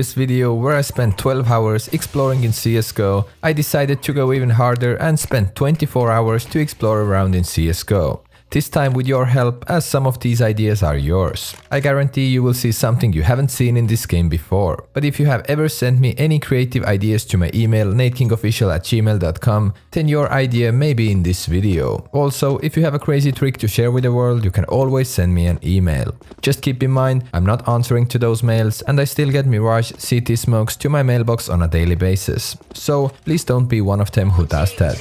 This video where I spent 12 hours exploring in CSGO, I decided to go even harder and spent 24 hours to explore around in CSGO. This time with your help, as some of these ideas are yours. I guarantee you will see something you haven't seen in this game before. But if you have ever sent me any creative ideas to my email natekingofficial@gmail.com, then your idea may be in this video. Also, if you have a crazy trick to share with the world, you can always send me an email. Just keep in mind, I'm not answering to those mails and I still get Mirage CT smokes to my mailbox on a daily basis. So please don't be one of them who does that.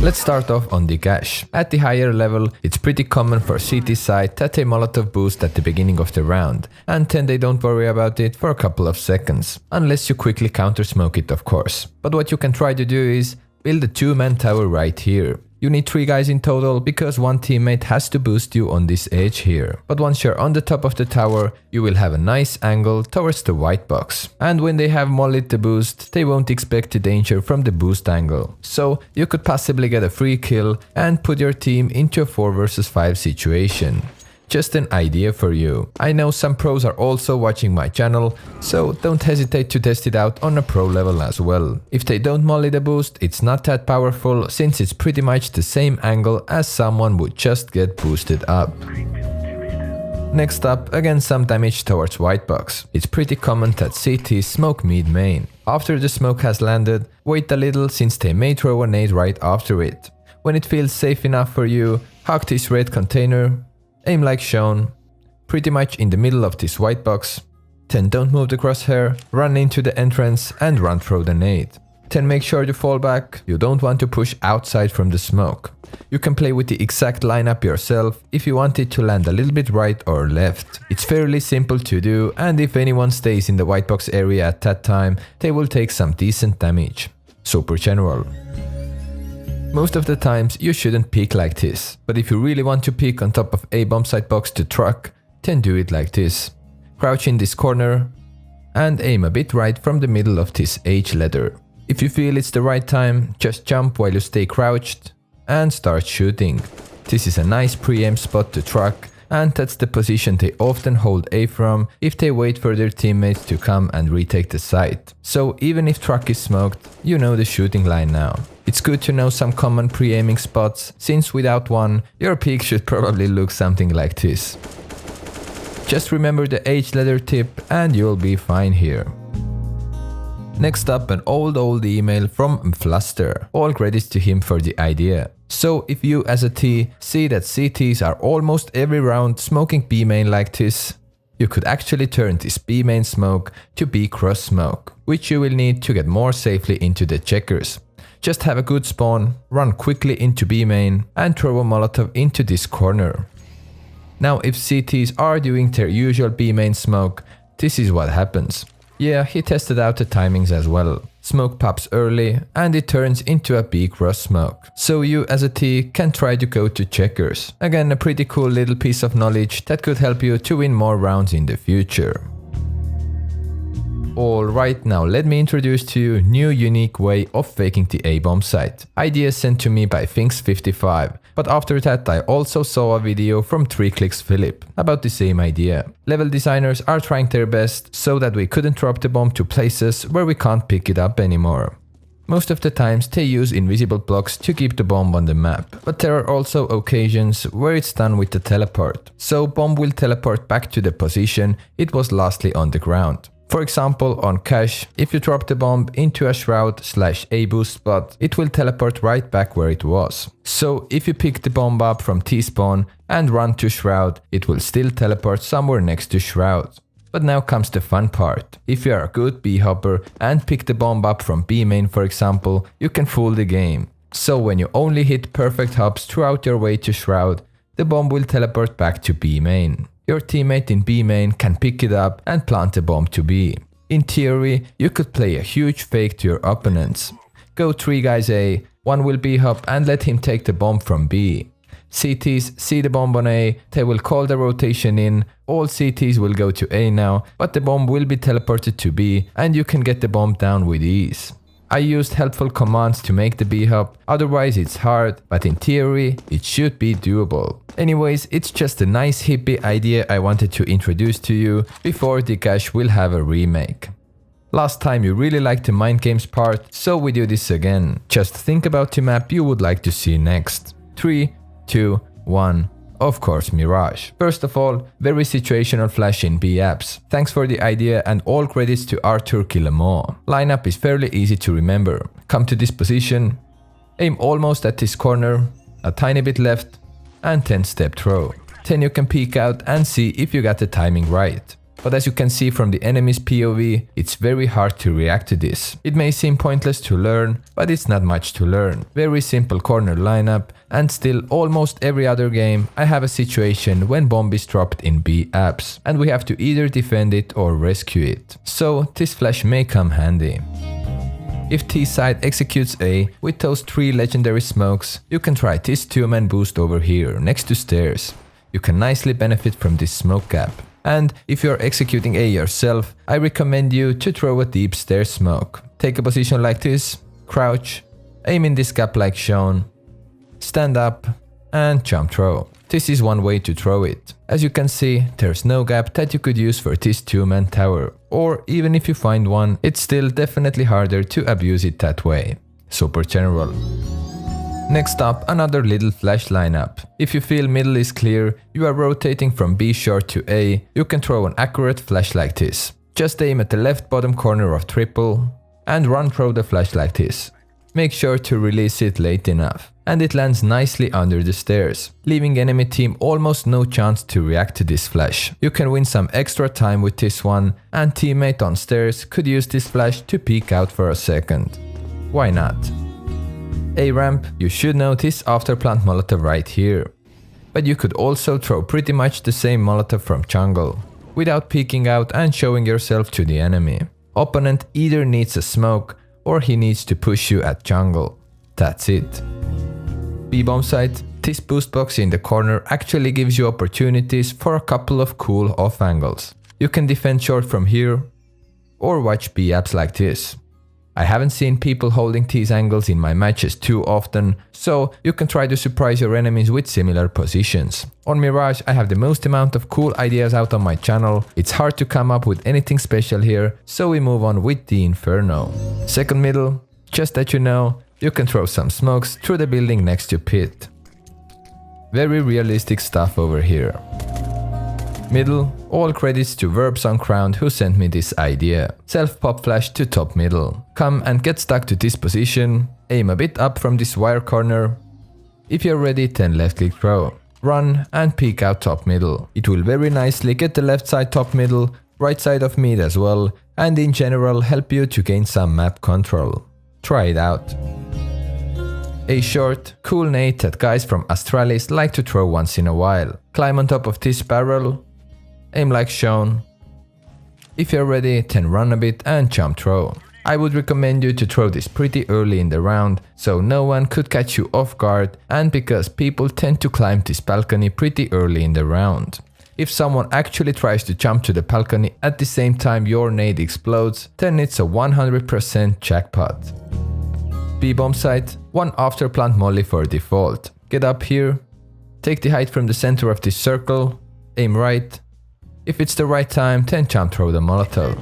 Let's start off on the cache. At the higher level, it's pretty common for CT side that they Molotov boost at the beginning of the round, and then they don't worry about it for a couple of seconds, unless you quickly counter smoke it of course. But what you can try to do is build a 2-man tower right here. You need 3 guys in total because one teammate has to boost you on this edge here. But once you're on the top of the tower, you will have a nice angle towards the white box. And when they have mollied the boost, they won't expect the danger from the boost angle. So you could possibly get a free kill and put your team into a 4 versus 5 situation. Just an idea for you. I know some pros are also watching my channel, so don't hesitate to test it out on a pro level as well. If they don't molly the boost, it's not that powerful since it's pretty much the same angle as someone would just get boosted up. Next up, again some damage towards white box. It's pretty common that CTs smoke mid main. After the smoke has landed, wait a little since they may throw a nade right after it. When it feels safe enough for you, hug this red container, aim like shown, pretty much in the middle of this white box, then don't move the crosshair, run into the entrance and run through the nade. Then make sure to fall back, you don't want to push outside from the smoke. You can play with the exact lineup yourself if you want it to land a little bit right or left. It's fairly simple to do, and if anyone stays in the white box area at that time, they will take some decent damage. Super general. Most of the times you shouldn't peek like this, but if you really want to peek on top of a bomb site box to truck, then do it like this. Crouch in this corner and aim a bit right from the middle of this H ladder. If you feel it's the right time, just jump while you stay crouched and start shooting. This is a nice pre-aim spot to truck, and that's the position they often hold A from if they wait for their teammates to come and retake the site. So even if truck is smoked, you know the shooting line now. It's good to know some common pre-aiming spots, since without one, your peak should probably look something like this. Just remember the H ladder tip and you'll be fine here. Next up, an old email from Fluster. All credits to him for the idea. So if you as a T see that CTs are almost every round smoking B main like this, you could actually turn this B main smoke to B cross smoke, which you will need to get more safely into the checkers. Just have a good spawn, run quickly into B main and throw a Molotov into this corner. Now if CTs are doing their usual B main smoke, this is what happens. Yeah, he tested out the timings as well. Smoke pops early and it turns into a B cross smoke. So you as a T can try to go to checkers. Again, a pretty cool little piece of knowledge that could help you to win more rounds in the future. Alright, now let me introduce to you a new unique way of faking the A-bomb site. Idea sent to me by Finks55, but after that I also saw a video from 3clicks Philip about the same idea. Level designers are trying their best so that we couldn't drop the bomb to places where we can't pick it up anymore. Most of the times they use invisible blocks to keep the bomb on the map, but there are also occasions where it's done with the teleport. So bomb will teleport back to the position it was lastly on the ground. For example, on cache, if you drop the bomb into a shroud/A boost spot, it will teleport right back where it was. So if you pick the bomb up from T-spawn and run to shroud, it will still teleport somewhere next to shroud. But now comes the fun part. If you are a good B-hopper and pick the bomb up from B main for example, you can fool the game. So when you only hit perfect hops throughout your way to shroud, the bomb will teleport back to B main. Your teammate in B main can pick it up and plant the bomb to B. In theory, you could play a huge fake to your opponents. Go 3 guys A, one will B hop and let him take the bomb from B. CTs see the bomb on A, they will call the rotation in, all CTs will go to A now, but the bomb will be teleported to B and you can get the bomb down with ease. I used helpful commands to make the B-hop, otherwise it's hard, but in theory it should be doable. Anyways, it's just a nice hippie idea I wanted to introduce to you before Dcash will have a remake. Last time you really liked the mind games part, so we do this again. Just think about the map you would like to see next. 3, 2, 1. Of course, Mirage. First of all, very situational flash in B apps. Thanks for the idea and all credits to Arthur Killamore. Lineup is fairly easy to remember. Come to this position, aim almost at this corner, a tiny bit left, and 10-step throw. Then you can peek out and see if you got the timing right. But as you can see from the enemy's POV, it's very hard to react to this. It may seem pointless to learn, but it's not much to learn. Very simple corner lineup, and still almost every other game I have a situation when bomb is dropped in B apps, and we have to either defend it or rescue it. So this flash may come handy. If T side executes A with those 3 legendary smokes, you can try this 2-man boost over here, next to stairs. You can nicely benefit from this smoke gap. And if you're executing A yourself, I recommend you to throw a deep stair smoke. Take a position like this, crouch, aim in this gap like shown, stand up, and jump throw. This is one way to throw it. As you can see, there's no gap that you could use for this 2-man tower. Or even if you find one, it's still definitely harder to abuse it that way. Super general. Next up, another little flash lineup. If you feel middle is clear, you are rotating from B short to A, you can throw an accurate flash like this. Just aim at the left bottom corner of triple and run through the flash like this. Make sure to release it late enough, and it lands nicely under the stairs, leaving enemy team almost no chance to react to this flash. You can win some extra time with this one, and teammate on stairs could use this flash to peek out for a second. Why not? A ramp, you should notice after plant Molotov right here. But you could also throw pretty much the same Molotov from jungle, without peeking out and showing yourself to the enemy. Opponent either needs a smoke or he needs to push you at jungle. That's it. B-bomb site, this boost box in the corner actually gives you opportunities for a couple of cool off angles. You can defend short from here, or watch B apps like this. I haven't seen people holding these angles in my matches too often, so you can try to surprise your enemies with similar positions. On Mirage I have the most amount of cool ideas out on my channel. It's hard to come up with anything special here, so we move on with the Inferno. Second middle, just that you know, you can throw some smokes through the building next to pit. Very realistic stuff over here. Middle, all credits to Verbs on Ground who sent me this idea. Self pop flash to top middle. Come and get stuck to this position, aim a bit up from this wire corner. If you're ready, then left click throw. Run and peek out top middle. It will very nicely get the left side top middle, right side of mid as well, and in general help you to gain some map control. Try it out. A short, cool nade that guys from Astralis like to throw once in a while. Climb on top of this barrel, aim like shown. If you're ready, then run a bit and jump throw. I would recommend you to throw this pretty early in the round, so no one could catch you off guard, and because people tend to climb this balcony pretty early in the round. If someone actually tries to jump to the balcony at the same time your nade explodes, then it's a 100% jackpot. B-bomb site, one after plant molly for default. Get up here, take the height from the center of this circle, aim right. If it's the right time, then jump throw the Molotov.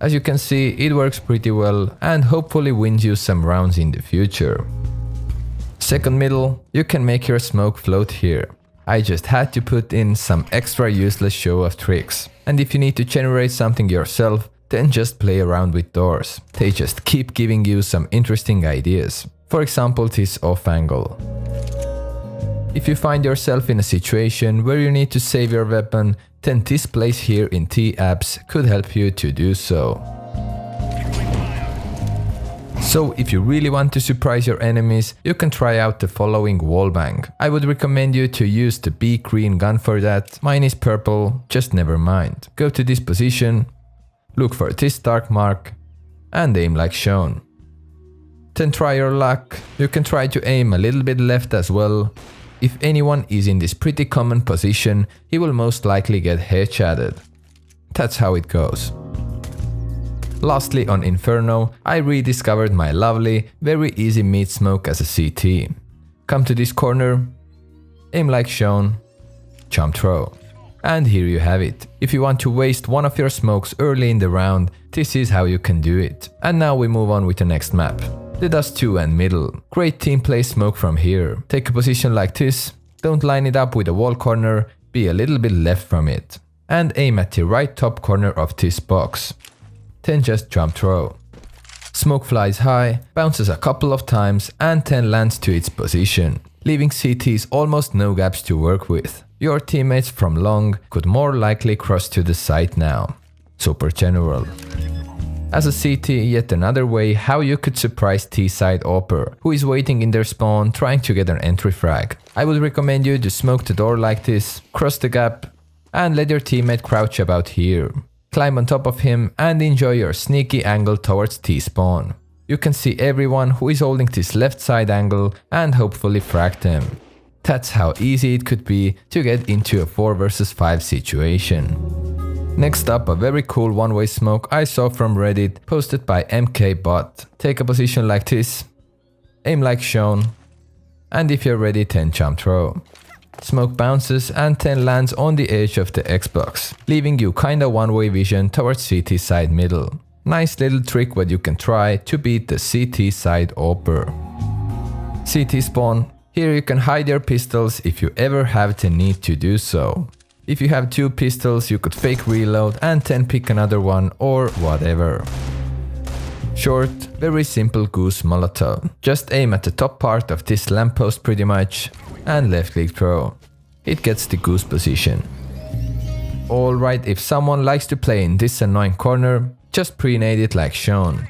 As you can see, it works pretty well and hopefully wins you some rounds in the future. Second middle, you can make your smoke float here. I just had to put in some extra useless show of tricks. And if you need to generate something yourself, then just play around with doors. They just keep giving you some interesting ideas. For example, this off angle. If you find yourself in a situation where you need to save your weapon, then this place here in T apps could help you to do so. So if you really want to surprise your enemies, you can try out the following wallbang. I would recommend you to use the B green gun for that. Mine is purple, just never mind. Go to this position, look for this dark mark, and aim like shown. Then try your luck. You can try to aim a little bit left as well. If anyone is in this pretty common position, he will most likely get headshotted. That's how it goes. Lastly, on Inferno, I rediscovered my lovely, very easy mid smoke as a CT. Come to this corner, aim like shown, jump throw. And here you have it. If you want to waste one of your smokes early in the round, this is how you can do it. And now we move on with the next map. The Dust 2 and middle. Great team play smoke from here. Take a position like this, don't line it up with a wall corner, be a little bit left from it. And aim at the right top corner of this box. Then just jump throw. Smoke flies high, bounces a couple of times and then lands to its position, leaving CTs almost no gaps to work with. Your teammates from long could more likely cross to the site now. Super general. As a CT, yet another way how you could surprise T-side AWPer, who is waiting in their spawn trying to get an entry frag. I would recommend you to smoke the door like this, cross the gap, and let your teammate crouch about here. Climb on top of him and enjoy your sneaky angle towards T-spawn. You can see everyone who is holding this left side angle and hopefully frag them. That's how easy it could be to get into a 4 vs 5 situation. Next up, a very cool one-way smoke I saw from Reddit posted by MKBot. Take a position like this, aim like shown, and if you're ready then jump throw. Smoke bounces and then lands on the edge of the Xbox, leaving you kinda one-way vision towards CT side middle. Nice little trick what you can try to beat the CT side AWPer. CT spawn. Here you can hide your pistols if you ever have the need to do so. If you have 2 pistols, you could fake reload and then pick another one or whatever. Short, very simple goose molotov. Just aim at the top part of this lamppost pretty much and left click throw. It gets the goose position. Alright, if someone likes to play in this annoying corner, just pre-nade it like shown.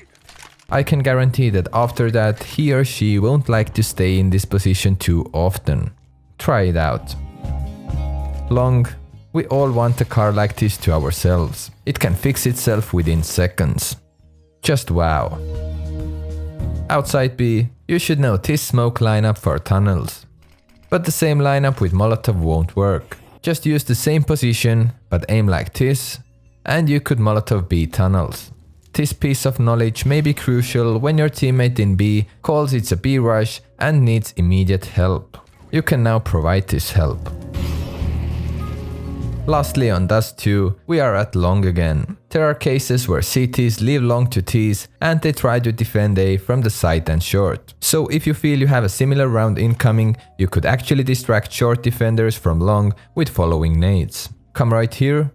I can guarantee that after that he or she won't like to stay in this position too often. Try it out. Long. We all want a car like this to ourselves. It can fix itself within seconds. Just wow. Outside B, you should know this smoke lineup for tunnels. But the same lineup with Molotov won't work. Just use the same position, but aim like this, and you could Molotov B tunnels. This piece of knowledge may be crucial when your teammate in B calls it's a B rush and needs immediate help. You can now provide this help. Lastly, on Dust 2, we are at long again. There are cases where CTs leave long to Ts and they try to defend A from the side and short. So if you feel you have a similar round incoming, you could actually distract short defenders from long with following nades. Come right here,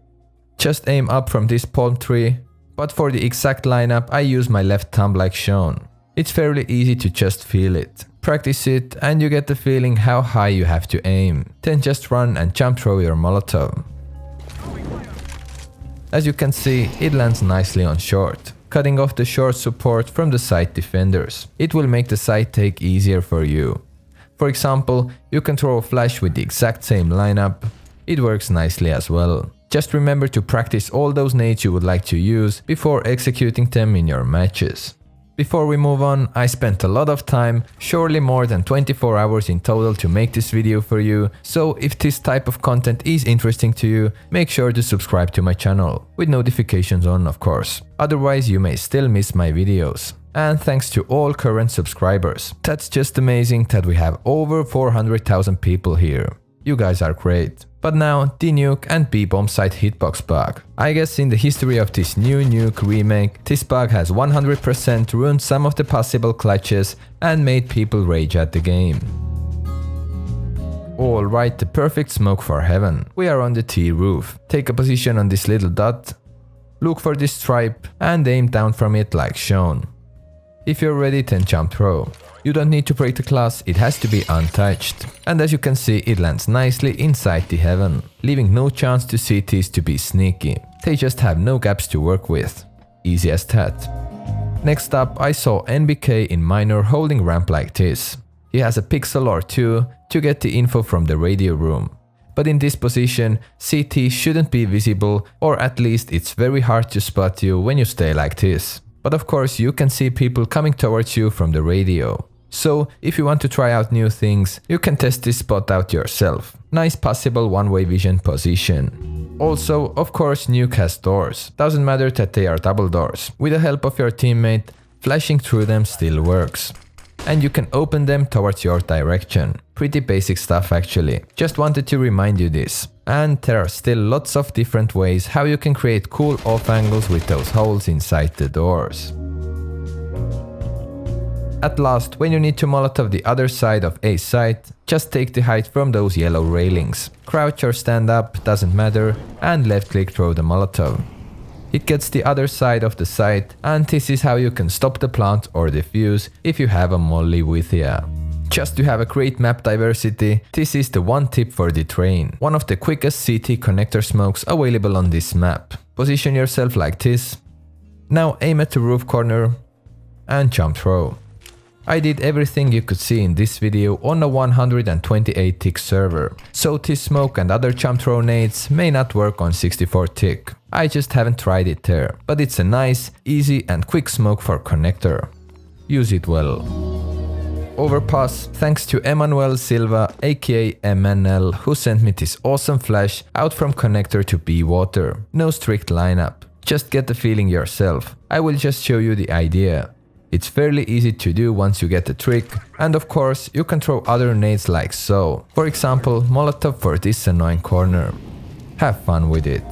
just aim up from this palm tree, but for the exact lineup I use my left thumb like shown. It's fairly easy to just feel it. Practice it and you get the feeling how high you have to aim. Then just run and jump throw your Molotov. As you can see, it lands nicely on short, cutting off the short support from the side defenders. It will make the side take easier for you. For example, you can throw a flash with the exact same lineup. It works nicely as well. Just remember to practice all those nades you would like to use before executing them in your matches. Before we move on, I spent a lot of time, surely more than 24 hours in total to make this video for you, so if this type of content is interesting to you, make sure to subscribe to my channel, with notifications on of course, otherwise you may still miss my videos. And thanks to all current subscribers. That's just amazing that we have over 400,000 people here. You guys are great. But now, the nuke and B-bomb site hitbox bug. I guess in the history of this new nuke remake, this bug has 100% ruined some of the possible clutches and made people rage at the game. Alright, the perfect smoke for heaven. We are on the T roof. Take a position on this little dot, look for this stripe and aim down from it like shown. If you're ready, then jump throw. You don't need to break the glass, it has to be untouched. And as you can see, it lands nicely inside the heaven, leaving no chance to CTs to be sneaky. They just have no gaps to work with. Easy as that. Next up, I saw NBK in minor holding ramp like this. He has a pixel or two to get the info from the radio room. But in this position, CT shouldn't be visible, or at least it's very hard to spot you when you stay like this. But of course you can see people coming towards you from the radio. So if you want to try out new things, you can test this spot out yourself. Nice possible one-way vision position. Also, of course, nuke has doors. Doesn't matter that they are double doors. With the help of your teammate, flashing through them still works. And you can open them towards your direction. Pretty basic stuff actually. Just wanted to remind you this. And there are still lots of different ways how you can create cool off angles with those holes inside the doors. At last, when you need to Molotov the other side of a site, just take the height from those yellow railings. Crouch or stand up, doesn't matter, and left click throw the Molotov. It gets the other side of the site, and this is how you can stop the plant or defuse if you have a molly with ya. Just to have a great map diversity, this is the one tip for the train. One of the quickest CT connector smokes available on this map. Position yourself like this. Now aim at the roof corner and jump throw. I did everything you could see in this video on a 128 tick server, so this smoke and other jump throw nades may not work on 64 tick. I just haven't tried it there, but it's a nice, easy and quick smoke for connector. Use it well. Overpass, thanks to Emmanuel Silva aka MNL who sent me this awesome flash out from connector to B water. No strict lineup, just get the feeling yourself. I will just show you the idea. It's fairly easy to do once you get the trick, and of course you can throw other nades like so. For example, Molotov for this annoying corner. Have fun with it.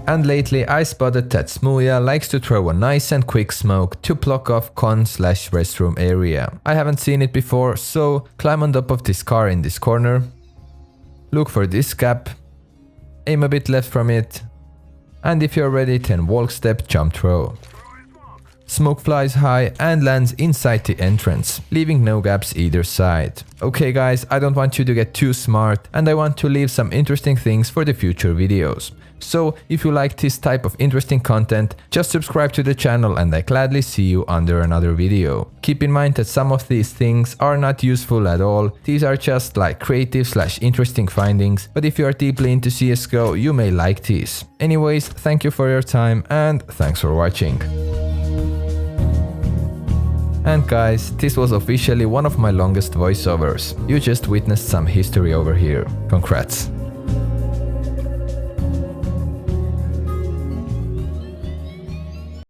And lately I spotted that SMURFING likes to throw a nice and quick smoke to block off con/restroom area. I haven't seen it before, so climb on top of this car in this corner. Look for this gap. Aim a bit left from it. And if you're ready, then walk step jump throw. Smoke flies high and lands inside the entrance, leaving no gaps either side. Okay guys, I don't want you to get too smart and I want to leave some interesting things for the future videos. So if you like this type of interesting content, just subscribe to the channel and I gladly see you under another video. Keep in mind that some of these things are not useful at all, these are just like creative/interesting findings, but if you are deeply into CSGO, you may like these. Anyways, thank you for your time and thanks for watching. And guys, this was officially one of my longest voiceovers. You just witnessed some history over here. Congrats.